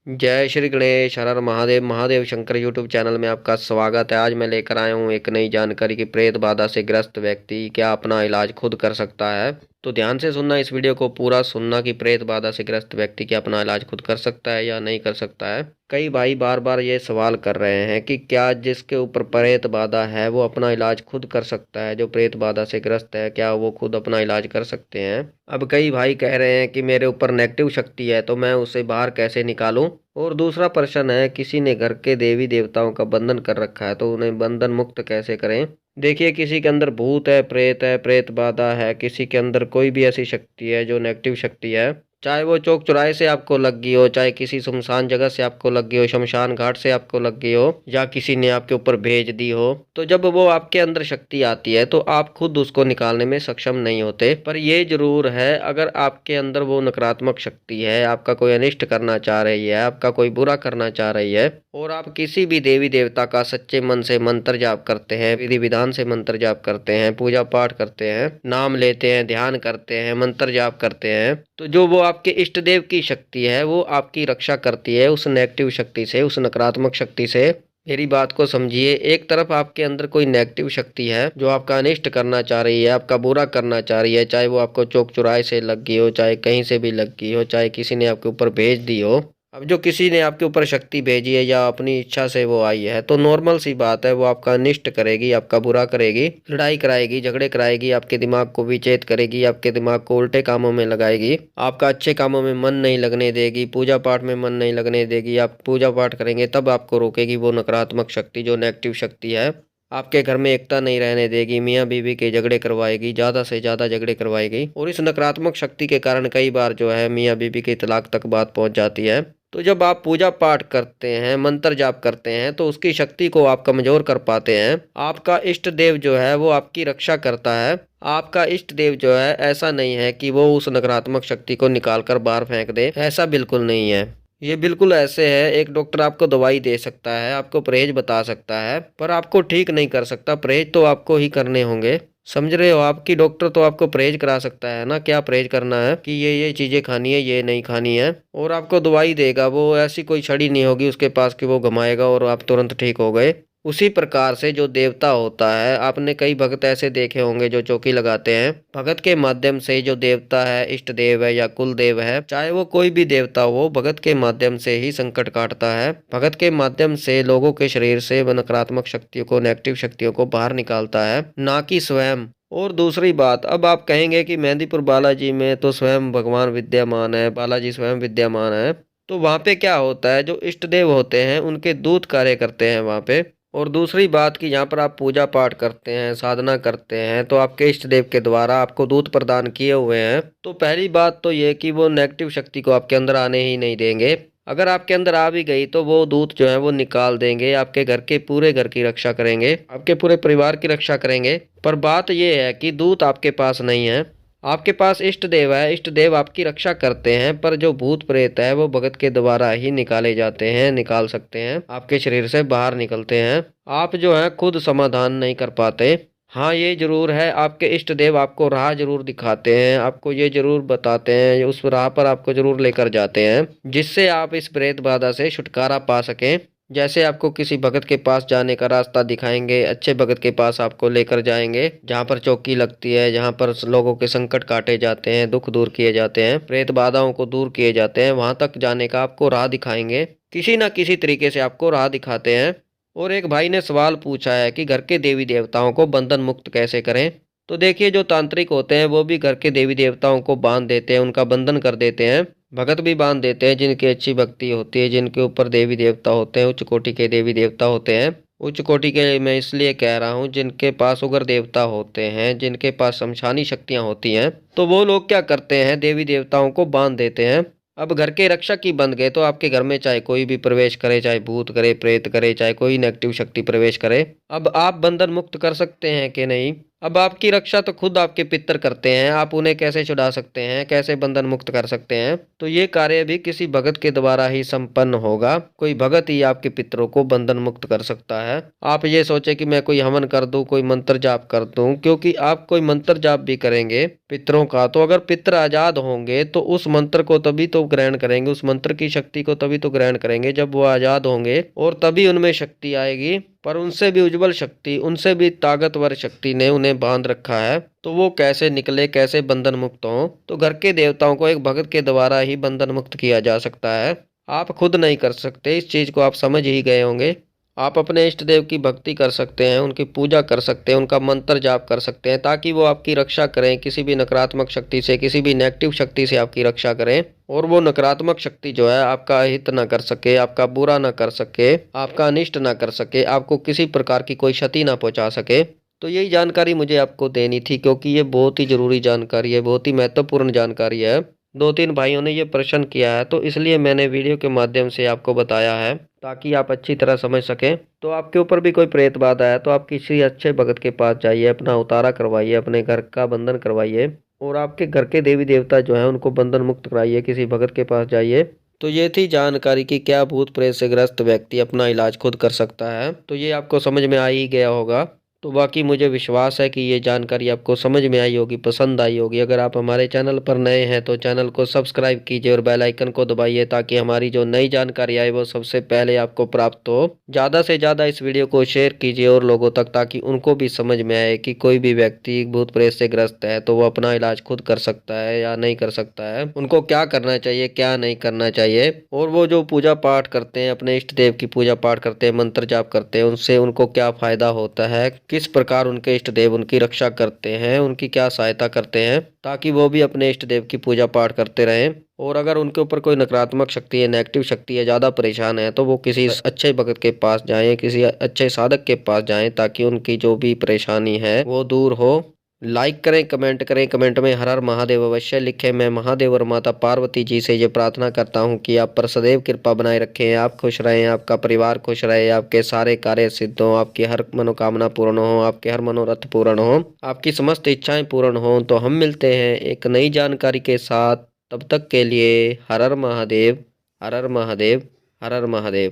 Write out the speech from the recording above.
जय श्री गणेश, हर हर Mahadev. Mahadev Shankar YouTube channel में आपका स्वागत है। आज मैं लेकर आया हूँ एक नई जानकारी कि प्रेत बाधा से ग्रस्त व्यक्ति क्या अपना इलाज खुद कर सकता है। तो ध्यान से सुनना, इस वीडियो को पूरा सुनना कि प्रेत बाधा से ग्रस्त व्यक्ति क्या अपना इलाज खुद कर सकता है या नहीं कर सकता है। कई भाई बार बार ये सवाल कर रहे हैं कि क्या जिसके ऊपर प्रेत बाधा है वो अपना इलाज खुद कर सकता है। जो प्रेत बाधा से ग्रस्त है क्या वो खुद अपना इलाज कर सकते हैं। अब कई भाई कह रहे हैं कि मेरे ऊपर नेगेटिव शक्ति है तो मैं उसे बाहर कैसे निकालूं। और दूसरा प्रश्न है, किसी ने घर के देवी देवताओं का बंधन कर रखा है तो उन्हें बंधन मुक्त कैसे करें। देखिए, किसी के अंदर भूत है, प्रेत बाधा है, किसी के अंदर कोई भी ऐसी शक्ति है जो नेगेटिव शक्ति है, चाहे वो चौक चौराहे से आपको लग गई हो, चाहे किसी सुनसान जगह से आपको लग गई हो, शमशान घाट से आपको लग गई हो, या किसी ने आपके ऊपर भेज दी हो, तो जब वो आपके अंदर शक्ति आती है तो आप खुद उसको निकालने में सक्षम नहीं होते। पर ये जरूर है, अगर आपके अंदर वो नकारात्मक शक्ति है, आपका कोई अनिष्ट करना चाह रही है, आपका कोई बुरा करना चाह रही है, और आप किसी भी देवी देवता का सच्चे मन से मंत्र जाप करते हैं, विधि विधान से मंत्र जाप करते हैं, पूजा पाठ करते हैं, नाम लेते हैं, ध्यान करते हैं, मंत्र जाप करते हैं, तो जो वो आपके इष्ट देव की शक्ति है वो आपकी रक्षा करती है उस नेगेटिव शक्ति से, उस नकारात्मक शक्ति से। मेरी बात को समझिए, एक तरफ आपके अंदर कोई नेगेटिव शक्ति है जो आपका अनिष्ट करना चाह रही है, आपका बुरा करना चाह रही है, चाहे वो आपको चौक चौराहे से लग गई हो, चाहे कहीं से भी लग गई हो, चाहे किसी ने आपके ऊपर भेज दी हो। अब जो किसी ने आपके ऊपर शक्ति भेजी है या अपनी इच्छा से वो आई है तो नॉर्मल सी बात है, वो आपका अनिष्ट करेगी, आपका बुरा करेगी, लड़ाई कराएगी, झगड़े कराएगी, आपके दिमाग को विचलित करेगी, आपके दिमाग को उल्टे कामों में लगाएगी, आपका अच्छे कामों में मन नहीं लगने देगी, पूजा पाठ में मन नहीं लगने देगी। आप पूजा पाठ करेंगे तब आपको रोकेगी वो नकारात्मक शक्ति, जो नेगेटिव शक्ति है। आपके घर में एकता नहीं रहने देगी, मियाँ बीवी के झगड़े करवाएगी, ज्यादा से ज्यादा झगड़े करवाएगी, और इस नकारात्मक शक्ति के कारण कई बार जो है मियाँ बीवी की तलाक तक बात पहुंच जाती है। तो जब आप पूजा पाठ करते हैं, मंत्र जाप करते हैं, तो उसकी शक्ति को आप कमजोर कर पाते हैं। आपका इष्ट देव जो है वो आपकी रक्षा करता है। आपका इष्ट देव जो है, ऐसा नहीं है कि वो उस नकारात्मक शक्ति को निकाल कर बाहर फेंक दे, ऐसा बिल्कुल नहीं है। ये बिल्कुल ऐसे है, एक डॉक्टर आपको दवाई दे सकता है, आपको परहेज बता सकता है, पर आपको ठीक नहीं कर सकता। परहेज तो आपको ही करने होंगे, समझ रहे हो। आपकी डॉक्टर तो आपको परहेज करा सकता है ना, क्या परहेज करना है कि ये चीजें खानी है, ये नहीं खानी है, और आपको दवाई देगा। वो ऐसी कोई छड़ी नहीं होगी उसके पास कि वो घुमाएगा और आप तुरंत ठीक हो गए। उसी प्रकार से जो देवता होता है, आपने कई भगत ऐसे देखे होंगे जो चौकी लगाते हैं, भगत के माध्यम से जो देवता है, इष्ट देव है या कुल देव है, चाहे वो कोई भी देवता हो, भगत के माध्यम से ही संकट काटता है। भगत के माध्यम से लोगों के शरीर से नकारात्मक शक्तियों को, नेगेटिव शक्तियों को बाहर निकालता है, ना कि स्वयं। और दूसरी बात, अब आप कहेंगे कि मेहंदीपुर बालाजी में तो स्वयं भगवान विद्यमान है, बालाजी स्वयं विद्यमान है, तो वहां पे क्या होता है, जो इष्ट देव होते हैं उनके दूत कार्य करते हैं वहां पे। और दूसरी बात कि यहाँ पर आप पूजा पाठ करते हैं, साधना करते हैं, तो आपके इष्ट देव के द्वारा आपको दूत प्रदान किए हुए हैं। तो पहली बात तो ये कि वो नेगेटिव शक्ति को आपके अंदर आने ही नहीं देंगे। अगर आपके अंदर आ भी गई तो वो दूत जो है वो निकाल देंगे, आपके घर के पूरे घर की रक्षा करेंगे, आपके पूरे परिवार की रक्षा करेंगे। पर बात ये है कि दूत आपके पास नहीं है, आपके पास इष्ट देव है, इष्ट देव आपकी रक्षा करते हैं। पर जो भूत प्रेत है वो भगत के द्वारा ही निकाले जाते हैं, निकाल सकते हैं, आपके शरीर से बाहर निकलते हैं। आप जो है खुद समाधान नहीं कर पाते। हाँ, ये जरूर है, आपके इष्ट देव आपको राह जरूर दिखाते हैं, आपको ये जरूर बताते हैं, उस राह पर आपको जरूर लेकर जाते हैं, जिससे आप इस प्रेत बाधा से छुटकारा पा सकें। जैसे आपको किसी भगत के पास जाने का रास्ता दिखाएंगे, अच्छे भगत के पास आपको लेकर जाएंगे, जहाँ पर चौकी लगती है, जहाँ पर लोगों के संकट काटे जाते हैं, दुख दूर किए जाते हैं, प्रेत बाधाओं को दूर किए जाते हैं, वहां तक जाने का आपको राह दिखाएंगे, किसी ना किसी तरीके से आपको राह दिखाते हैं। और एक भाई ने सवाल पूछा है कि घर के देवी देवताओं को बंधन मुक्त कैसे करें। तो देखिए, जो तांत्रिक होते हैं वो भी घर के देवी देवताओं को बांध देते हैं, उनका बंधन कर देते हैं। भगत भी बांध देते हैं, जिनकी अच्छी भक्ति होती है, जिनके ऊपर देवी देवता होते हैं, उच्च कोटि के देवी देवता होते हैं। उच्च कोटि के मैं इसलिए कह रहा हूँ, जिनके पास उग्र देवता होते हैं, जिनके पास शमशानी शक्तियाँ होती हैं, तो वो लोग क्या करते हैं, देवी देवताओं को बांध देते हैं। अब घर के रक्षक ही बंध गए तो आपके घर में चाहे कोई भी प्रवेश करे, चाहे भूत करे, प्रेत करे, चाहे कोई नेगेटिव शक्ति प्रवेश करे, अब आप बंधन मुक्त कर सकते हैं कि नहीं। अब आपकी रक्षा तो खुद आपके पितर करते हैं, आप उन्हें कैसे छुड़ा सकते हैं, कैसे बंधन मुक्त कर सकते हैं? तो ये कार्य भी किसी भगत के द्वारा ही संपन्न होगा। कोई भगत ही आपके पितरों को बंधन मुक्त कर सकता है। आप ये सोचे कि मैं कोई हवन कर दूं, कोई मंत्र जाप कर दूं, क्योंकि आप कोई मंत्र जाप भी करेंगे पितरों का, तो अगर पितर आजाद होंगे तो उस मंत्र को तभी तो ग्रहण करेंगे, उस मंत्र की शक्ति को तभी तो ग्रहण करेंगे जब वो आजाद होंगे, और तभी उनमें शक्ति आएगी। पर उनसे भी उज्जवल शक्ति, उनसे भी ताकतवर शक्ति ने उन्हें बांध रखा है, तो वो कैसे निकले, कैसे बंधन मुक्त हों? तो घर के देवताओं को एक भगत के द्वारा ही बंधन मुक्त किया जा सकता है। आप खुद नहीं कर सकते, इस चीज को आप समझ ही गए होंगे। आप अपने इष्ट देव की भक्ति कर सकते हैं, उनकी पूजा कर सकते हैं, उनका मंत्र जाप कर सकते हैं, ताकि वो आपकी रक्षा करें किसी भी नकारात्मक शक्ति से, किसी भी नेगेटिव शक्ति से आपकी रक्षा करें। और वो नकारात्मक शक्ति जो है आपका हित ना कर सके, आपका बुरा ना कर सके, आपका अनिष्ट ना कर सके, आपको किसी प्रकार की कोई क्षति ना पहुंचा सके। तो यही जानकारी मुझे आपको देनी थी, क्योंकि ये बहुत ही जरूरी जानकारी है, बहुत ही महत्वपूर्ण जानकारी है। दो तीन भाइयों ने ये प्रश्न किया है, तो इसलिए मैंने वीडियो के माध्यम से आपको बताया है, ताकि आप अच्छी तरह समझ सकें। तो आपके ऊपर भी कोई प्रेत बाधा है तो आप किसी अच्छे भगत के पास जाइए, अपना उतारा करवाइए, अपने घर का बंधन करवाइए, और आपके घर के देवी देवता जो है उनको बंधन मुक्त कराइए, किसी भगत के पास जाइए। तो ये थी जानकारी कि क्या भूत प्रेत से ग्रस्त व्यक्ति अपना इलाज खुद कर सकता है। तो ये आपको समझ में आ ही गया होगा। तो बाकी मुझे विश्वास है कि ये जानकारी आपको समझ में आई होगी, पसंद आई होगी। अगर आप हमारे चैनल पर नए हैं तो चैनल को सब्सक्राइब कीजिए और बेल आइकन को दबाइए, ताकि हमारी जो नई जानकारी आए वो सबसे पहले आपको प्राप्त हो। ज़्यादा से ज़्यादा इस वीडियो को शेयर कीजिए और लोगों तक, ताकि उनको भी समझ में आए कि कोई भी व्यक्ति भूत प्रेत से ग्रस्त है तो वो अपना इलाज खुद कर सकता है या नहीं कर सकता है, उनको क्या करना चाहिए, क्या नहीं करना चाहिए। और वो जो पूजा पाठ करते हैं, अपने इष्ट देव की पूजा पाठ करते हैं, मंत्र जाप करते हैं, उनसे उनको क्या फायदा होता है, किस प्रकार उनके इष्ट देव उनकी रक्षा करते हैं, उनकी क्या सहायता करते हैं, ताकि वो भी अपने इष्ट देव की पूजा पाठ करते रहें। और अगर उनके ऊपर कोई नकारात्मक शक्ति है, नेगेटिव शक्ति है, ज़्यादा परेशान है, तो वो किसी अच्छे भगत के पास जाएं, किसी अच्छे साधक के पास जाएं, ताकि उनकी जो भी परेशानी है वो दूर हो। लाइक करें, कमेंट करें, कमेंट में हर हर महादेव अवश्य लिखें। मैं महादेव और माता पार्वती जी से ये प्रार्थना करता हूँ कि आप पर सदैव कृपा बनाए रखें, आप खुश रहें, आपका परिवार खुश रहे, आपके सारे कार्य सिद्ध हों, आपकी हर मनोकामना पूर्ण हो, आपके हर मनोरथ पूर्ण हो, आपकी समस्त इच्छाएं पूर्ण हों। तो हम मिलते हैं एक नई जानकारी के साथ, तब तक के लिए हर हर महादेव, हर हर महादेव, हर हर महादेव।